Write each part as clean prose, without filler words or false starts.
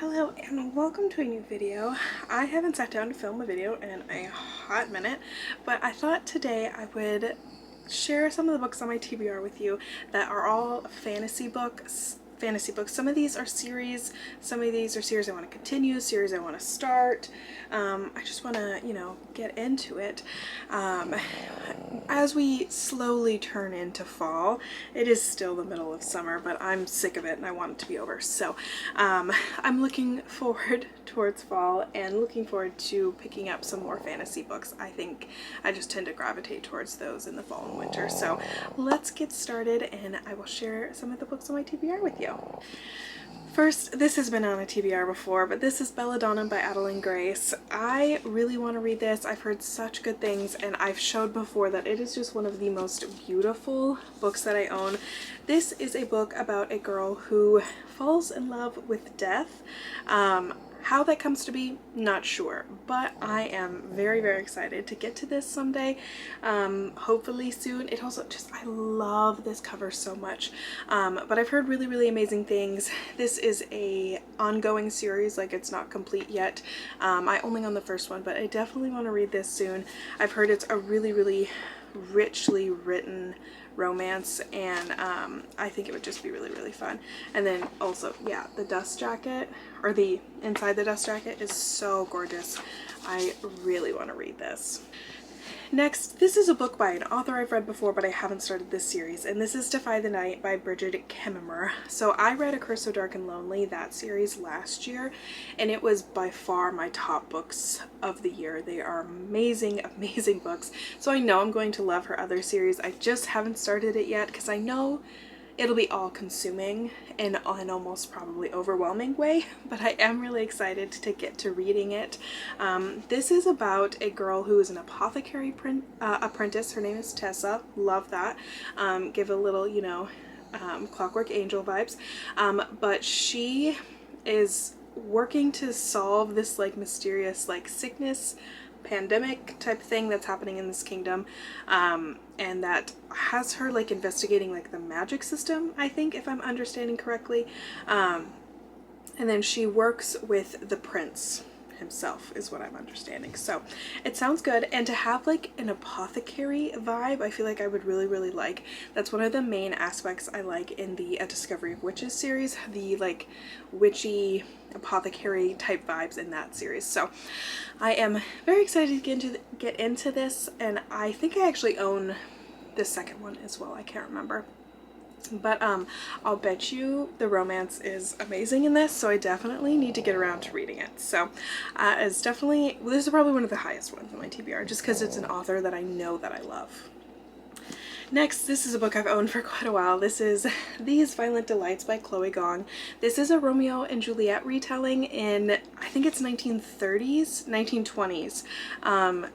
Hello and welcome to a new video. I haven't sat down to film a video in a hot minute, but I thought today I would share some of the books on my TBR with you that are all fantasy books. Some of these are series, some of these are series I want to continue, series I want to start. I just want to, get into it. As we slowly turn into fall, it is still the middle of summer, but I'm sick of it and I want it to be over. So I'm looking forward towards fall and looking forward to picking up some more fantasy books. I think I just tend to gravitate towards those in the fall and winter. So let's get started and I will share some of the books on my TBR with you. First, this has been on a TBR before, but this is Belladonna by Adeline Grace. I really want to read this. I've heard such good things, and I've showed before that it is just one of the most beautiful books that I own. This is a book about a girl who falls in love with death. How that comes to be, not sure, but I am very, very excited to get to this someday, hopefully soon. It also I love this cover so much, but I've heard really, really amazing things. This is a ongoing series, like it's not complete yet. I only own the first one, but I definitely want to read this soon. I've heard it's a really, really richly written romance, and I think it would just be really, really fun. And then also, yeah, the dust jacket, or the inside the dust jacket, is so gorgeous. I really want to read this. Next, this is a book by an author I've read before, but I haven't started this series, and this is Defy the Night by Bridget Kemmerer. So I read A Curse So Dark and Lonely, that series, last year, and it was by far my top books of the year. They are amazing, amazing books. So I know I'm going to love her other series. I just haven't started it yet because I know it'll be all-consuming in an almost probably overwhelming way, but I am really excited to get to reading it. This is about a girl who is an apothecary apprentice. Her name is Tessa. Love that. Give a little, Clockwork Angel vibes. But she is working to solve this mysterious sickness pandemic type thing that's happening in this kingdom, and that has her investigating the magic system, I think, if I'm understanding correctly, and then she works with the prince himself, is what I'm understanding. So it sounds good, and to have an apothecary vibe, I feel like I would really, really like. That's one of the main aspects I like in the A Discovery of Witches series, the witchy apothecary type vibes in that series. So I am very excited to get into this, and I think I actually own the second one as well. I can't remember. But I'll bet you the romance is amazing in this, so I definitely need to get around to reading it. So it's definitely, this is probably one of the highest ones on my TBR, just because it's an author that I know that I love. Next, this is a book I've owned for quite a while. This is These Violent Delights by Chloe Gong. This is a Romeo and Juliet retelling in, I think it's 1930s, 1920s,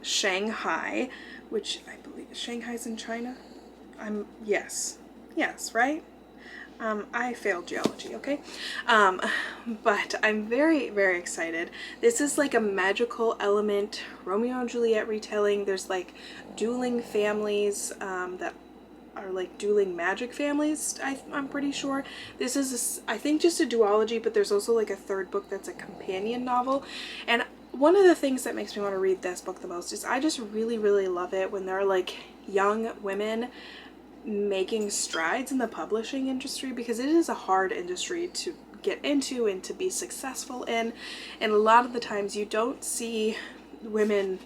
Shanghai, which I believe Shanghai's in China. Yes, right? I failed geology, okay? But I'm very, very excited. This is a magical element Romeo and Juliet retelling. There's dueling families that are dueling magic families, I'm pretty sure. This is, I think, just a duology, but there's also a third book that's a companion novel. And one of the things that makes me want to read this book the most is I just really, really love it when there are young women making strides in the publishing industry, because it is a hard industry to get into and to be successful in, and a lot of the times you don't see women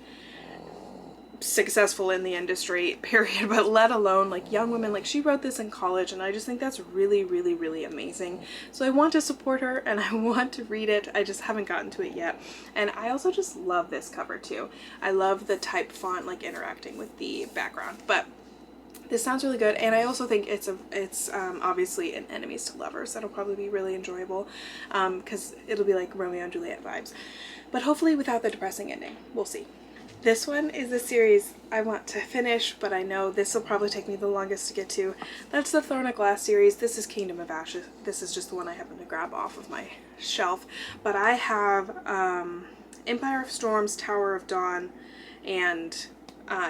successful in the industry, period, but let alone young women. She wrote this in college, and I just think that's really, really, really amazing. So I want to support her and I want to read it. I just haven't gotten to it yet. And I also just love this cover too. I love the type font interacting with the background, but this sounds really good, and I also think it's obviously an enemies to lovers. That'll probably be really enjoyable, because it'll be Romeo and Juliet vibes, but hopefully without the depressing ending. We'll see. This one is a series I want to finish, but I know this will probably take me the longest to get to. That's the Throne of Glass series. This is Kingdom of Ashes. This is just the one I happen to grab off of my shelf, but I have Empire of Storms, Tower of Dawn, and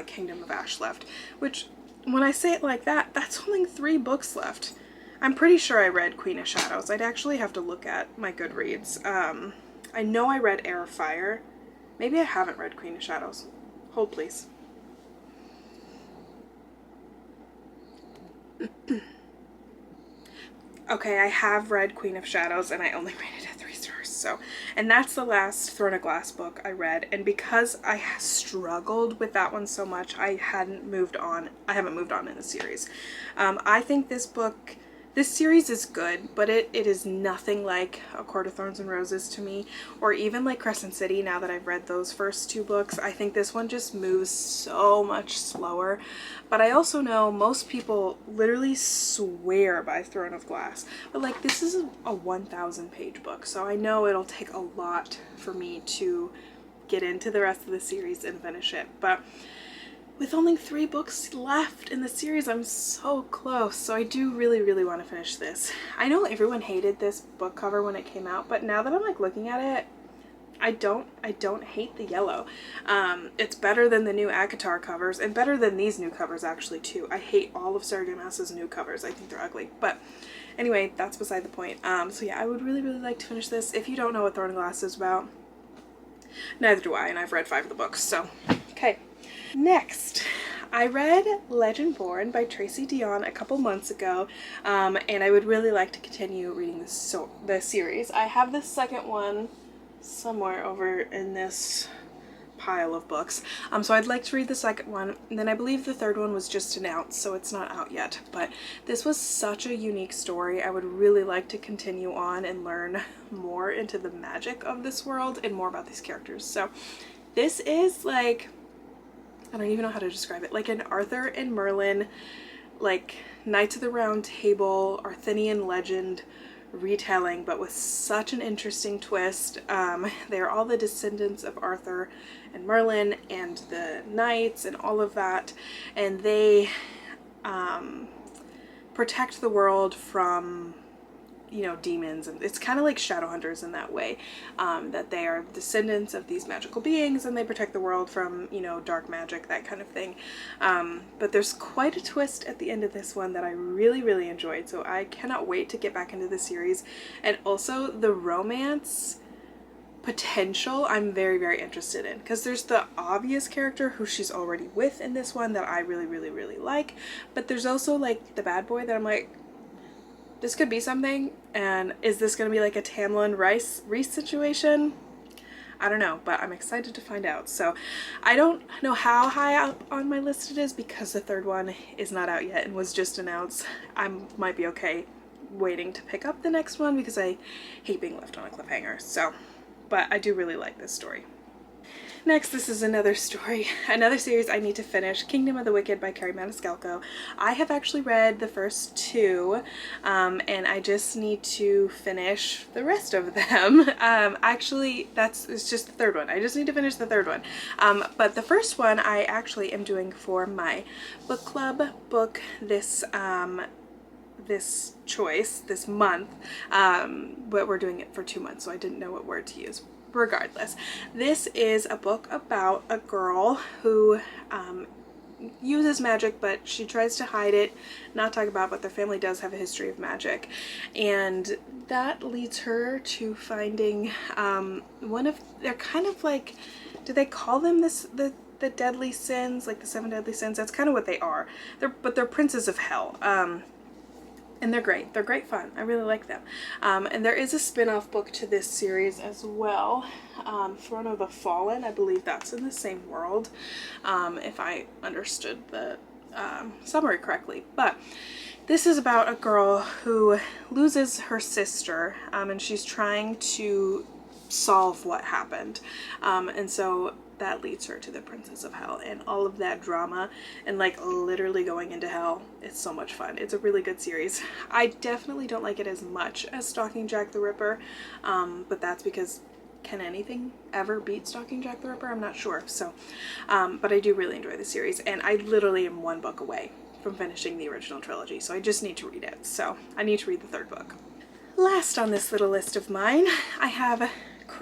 Kingdom of Ash left, which, when I say it like that, that's only 3 books left. I'm pretty sure I read Queen of Shadows. I'd actually have to look at my Goodreads. I know I read Heir of Fire. Maybe I haven't read Queen of Shadows. Hold, please. Okay, I have read Queen of Shadows, and I only rated it 3 stars. So, and that's the last Throne of Glass book I read. And because I struggled with that one so much, I haven't moved on in the series. I think this series is good, but it is nothing like A Court of Thorns and Roses to me, or even like Crescent City. Now that I've read those first 2 books, I think this one just moves so much slower. But I also know most people literally swear by Throne of Glass. But like, this is a 1,000 page book, so I know it'll take a lot for me to get into the rest of the series and finish it. But with only 3 books left in the series, I'm so close. So I do really, really want to finish this. I know everyone hated this book cover when it came out, but now that I'm like looking at it, I don't hate the yellow. It's better than the new ACOTAR covers, and better than these new covers actually too. I hate all of Sarah J. Maas's new covers. I think they're ugly. But anyway, that's beside the point. So yeah, I would really, really like to finish this. If you don't know what Throne of Glass is about, neither do I, and I've read 5 of the books. So, okay. Next, I read Legend Born by Tracy Deonn a couple months ago, and I would really like to continue reading the series. I have the second one somewhere over in this pile of books, so I'd like to read the second one, and then I believe the third one was just announced, so it's not out yet. But this was such a unique story. I would really like to continue on and learn more into the magic of this world and more about these characters. So this is like, I don't even know how to describe it, like an Arthur and Merlin, like Knights of the Round Table, Arthurian legend retelling, but with such an interesting twist. They're all the descendants of Arthur and Merlin and the knights and all of that, and they protect the world from, you know, demons, and it's kind of like Shadowhunters in that way, that they are descendants of these magical beings and they protect the world from, you know, dark magic, that kind of thing. But there's quite a twist at the end of this one that I really, really enjoyed, so I cannot wait to get back into the series. And also the romance potential I'm very, very interested in, because there's the obvious character who she's already with in this one that I really, really, really like, but there's also like the bad boy that I'm like, this could be something. And is this going to be like a Tamlin Reese situation? I don't know, but I'm excited to find out. So I don't know how high up on my list it is because the third one is not out yet and was just announced. I might be okay waiting to pick up the next one because I hate being left on a cliffhanger. So, but I do really like this story. Next, this is another story, another series I need to finish, Kingdom of the Wicked by Carrie Maniscalco. I have actually read the first 2, and I just need to finish the rest of them. Actually, it's just the third one. I just need to finish the third one. But the first one I actually am doing for my book club book this month, but we're doing it for 2 months, so I didn't know what word to use. Regardless, this is a book about a girl who uses magic, but she tries to hide it, not talk about, but their family does have a history of magic, and that leads her to finding they're kind of like, do they call them the deadly sins, like the 7 deadly sins? That's kind of what they are. They're princes of hell. And they're great. They're great fun. I really like them. And there is a spin-off book to this series as well. Throne of the Fallen. I believe that's in the same world, if I understood the summary correctly. But this is about a girl who loses her sister, and she's trying to solve what happened. And so that leads her to the Princess of Hell and all of that drama and like literally going into hell. It's so much fun. It's a really good series. I definitely don't like it as much as Stalking Jack the Ripper, but that's because can anything ever beat Stalking Jack the Ripper? I'm not sure. So, but I do really enjoy the series, and I literally am 1 book away from finishing the original trilogy, so I just need to read it. So I need to read the 3rd book. Last on this little list of mine, I have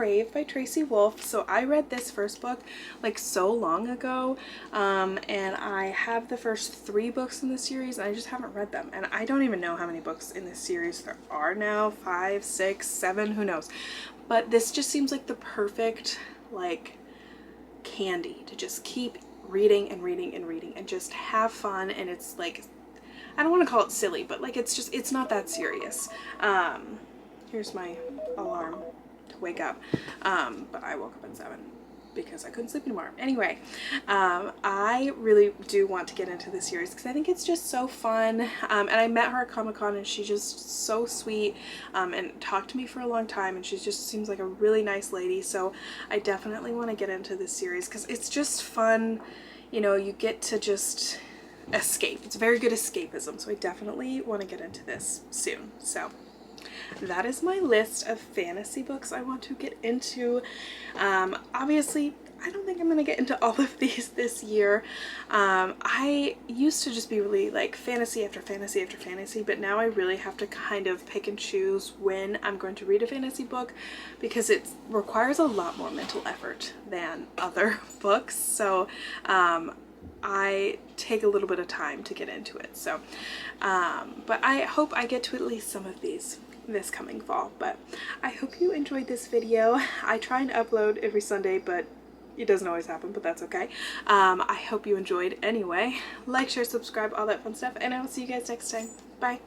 Crave by Tracy Wolff. So I read this first book like so long ago, and I have the first 3 books in the series and I just haven't read them. And I don't even know how many books in this series there are now, 5, 6, 7, who knows. But this just seems like the perfect like candy to just keep reading and reading and reading and just have fun. And it's like, I don't want to call it silly, but like it's not that serious. Here's my alarm to wake up, but I woke up at 7 because I couldn't sleep anymore. Anyway, I really do want to get into this series because I think it's just so fun, and I met her at Comic-Con and she's just so sweet, and talked to me for a long time, and she just seems like a really nice lady. So I definitely want to get into this series because it's just fun. You know, you get to just escape. It's very good escapism, so I definitely want to get into this soon. So that is my list of fantasy books I want to get into. Obviously, I don't think I'm going to get into all of these this year. I used to just be really like fantasy after fantasy after fantasy, but now I really have to kind of pick and choose when I'm going to read a fantasy book because it requires a lot more mental effort than other books. So I take a little bit of time to get into it. So, but I hope I get to at least some of these this coming fall. But I hope you enjoyed this video. I try and upload every Sunday, but it doesn't always happen, but that's okay. I hope you enjoyed anyway. Like, share, subscribe, all that fun stuff, and I will see you guys next time. Bye.